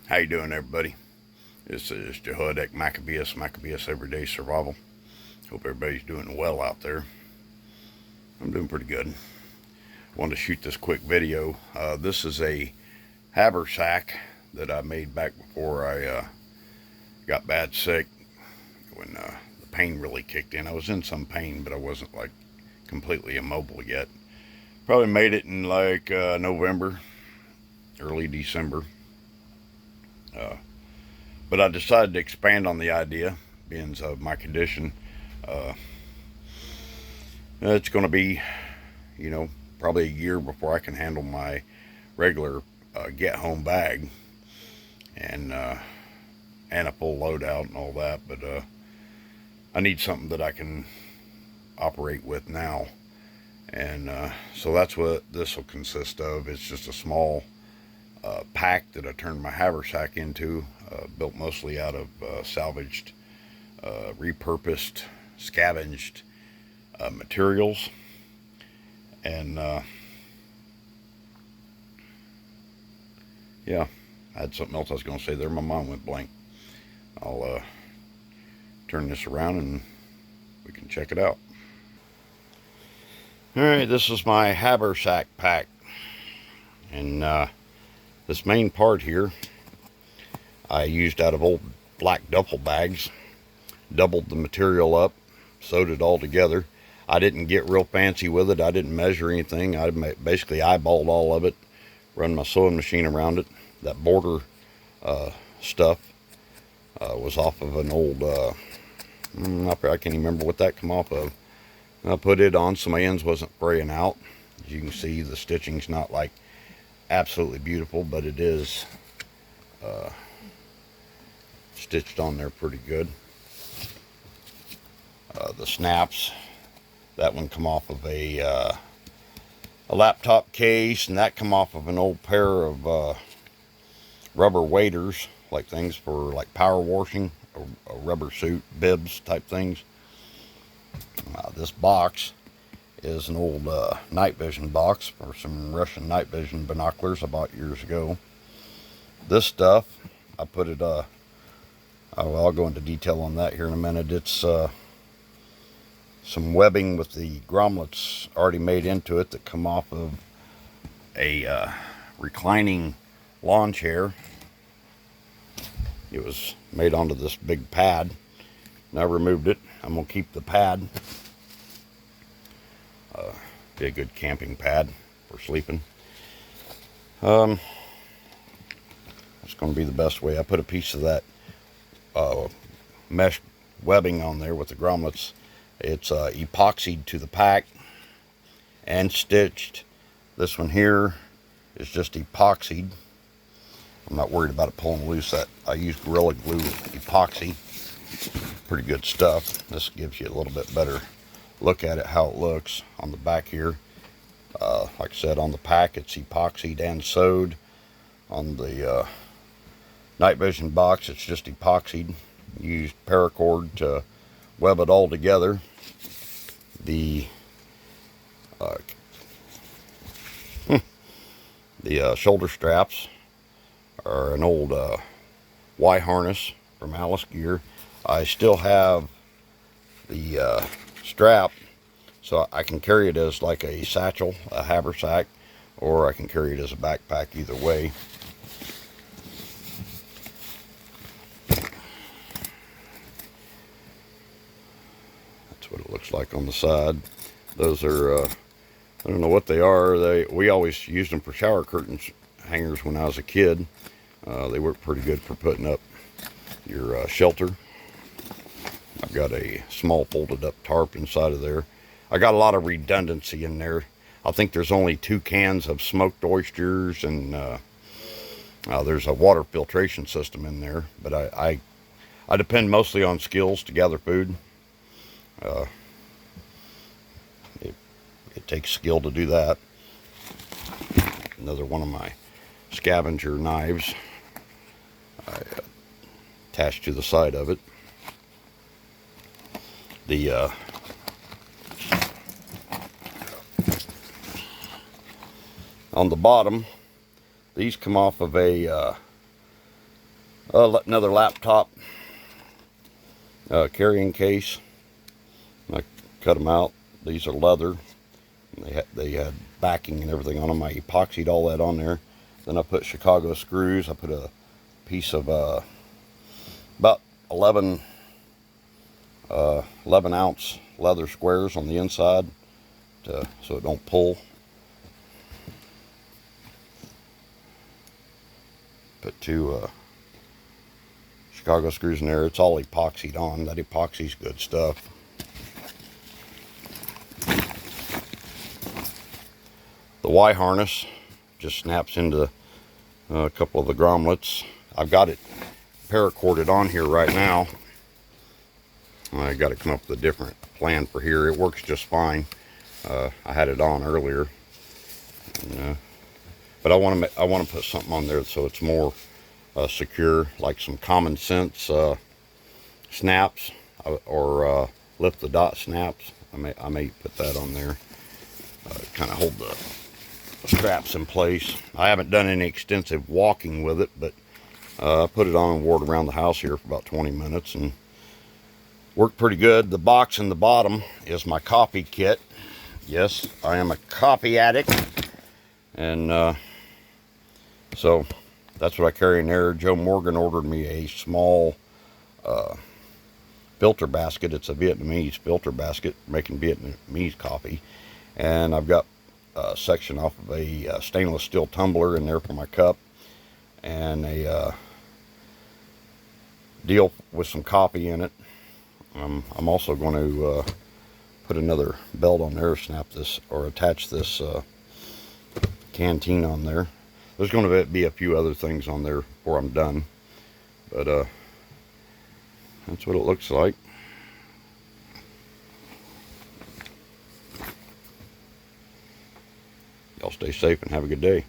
How you doing, everybody? This is Jehoiadak Maccabeus Everyday Survival. Hope everybody's doing well out there. I'm doing pretty good. Wanted to shoot this quick video. This is a Haversack that I made back before I got bad sick, when the pain really kicked in. I was in some pain, but I wasn't like completely immobile yet. Probably made it in like November, early December. But I decided to expand on the idea, being of my condition. It's going to be, probably a year before I can handle my regular get-home bag and a full loadout and all that. But I need something that I can operate with now. And so that's what this will consist of. It's just a small pack that I turned my Haversack into, built mostly out of salvaged, repurposed, scavenged materials. And yeah, I had something else I was going to say there. My mind went blank. I'll turn this around and we can check it out. Alright, this is my Haversack pack. And this main part here I used out of old black duffel bags. Doubled the material up, sewed it all together. I didn't get real fancy with it. I didn't measure anything. I basically eyeballed all of it, run my sewing machine around it. That border stuff was off of an old, I can't even remember what that come off of. I put it on so my ends wasn't fraying out. As you can see, the stitching's not like absolutely beautiful, but it is stitched on there pretty good. The snaps, that one come off of a laptop case, and that come off of an old pair of rubber waders, like things for like power washing, a rubber suit, bibs type things. This box is an old night vision box for some Russian night vision binoculars I bought years ago. This stuff, I put it, I'll go into detail on that here in a minute. It's some webbing with the grommets already made into it that come off of a reclining lawn chair. It was made onto this big pad, and I removed it. I'm going to keep the pad. Be a good camping pad for sleeping. It's going to be the best way. I put a piece of that mesh webbing on there with the grommets. It's epoxied to the pack and stitched. This one here is just epoxied. I'm not worried about it pulling loose. That I use Gorilla Glue epoxy. Pretty good stuff. This gives you a little bit better look at it, how it looks on the back here. Like I said, on the pack it's epoxied and sewed. On the night vision box it's just epoxied. Used paracord to web it all together. The shoulder straps are an old Y harness from Alice Gear. I still have the strap, so I can carry it as like a satchel, a haversack, or I can carry it as a backpack, either way. That's what it looks like on the side. Those are, I don't know what they are. We always used them for shower curtains hangers when I was a kid. They work pretty good for putting up your shelter. I've got a small folded up tarp inside of there. I got a lot of redundancy in there. I think there's only 2 cans of smoked oysters, and there's a water filtration system in there. But I depend mostly on skills to gather food. It takes skill to do that. Another one of my scavenger knives I attached to the side of it. The on the bottom, these come off of a Another laptop carrying case. I cut them out. These are leather. They had backing and everything on them. I epoxied all that on there. Then I put Chicago screws. I put a piece of about 11 ounce leather squares on the inside so it don't pull. Put 2 Chicago screws in there. It's all epoxied on. That epoxy's good stuff. The Y harness just snaps into a couple of the grommets. I've got it paracorded on here right now. I got to come up with a different plan for here. It works just fine. I had it on earlier, but I want to put something on there so it's more secure, like some common sense snaps or lift the dot snaps. I may put that on there. Kind of hold the straps in place. I haven't done any extensive walking with it, but I put it on and wore it around the house here for about 20 minutes and worked pretty good. The box in the bottom is my copy kit. Yes, I am a copy addict, and so that's what I carry in there. Joe Morgan ordered me a small filter basket. It's a Vietnamese filter basket, making Vietnamese coffee, and I've got a section off of a stainless steel tumbler in there for my cup, and a deal with some coffee in it. I'm also going to put another belt on there, snap this or attach this canteen on there. There's going to be a few other things on there before I'm done, but that's what it looks like. Y'all stay safe and have a good day.